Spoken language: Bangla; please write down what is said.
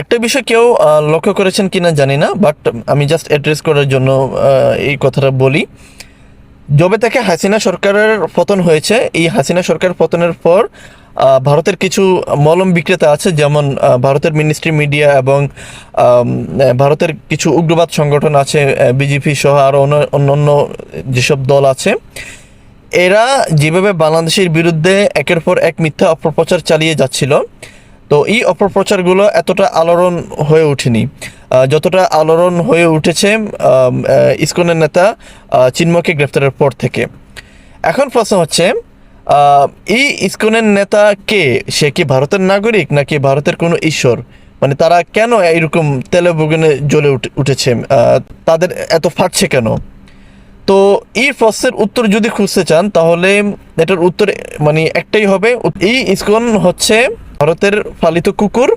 একটা বিষয় কেউ লক্ষ্য করেছেন কিনা জানি না, বাট আমি জাস্ট অ্যাড্রেস করার জন্য এই কথাটা বলি। যবে থেকে হাসিনা সরকারের পতন হয়েছে, এই হাসিনা সরকার পতনের পর ভারতের কিছু মলম বিক্রেতা আছে, যেমন ভারতের মিনিস্ট্রি মিডিয়া এবং ভারতের কিছু উগ্রবাদ সংগঠন আছে, বিজেপি সহ আরও অন্যান্য যেসব দল আছে, এরা যেভাবে বাংলাদেশের বিরুদ্ধে একের পর এক মিথ্যা অপপ্রচার চালিয়ে যাচ্ছিল, তো এই অপপ্রচারগুলো এতটা আলোড়ন হয়ে ওঠেনি যতটা আলোড়ন হয়ে উঠেছে ইসকনের নেতা চিন্ময়কে গ্রেফতারের পর থেকে। এখন প্রশ্ন হচ্ছে, এই ইসকনের নেতা কে? সে কি ভারতের নাগরিক নাকি ভারতের কোনো ঈশ্বর? মানে তারা কেন এইরকম তেলে বেগুনে জ্বলে উঠেছে, তাদের এত ফাটছে কেন? তো এই প্রশ্নের উত্তর যদি খুঁজতে চান, তাহলে এটার উত্তর মানে একটাই হবে, এই ইসকন হচ্ছে ভারতের পালিত কুকুর।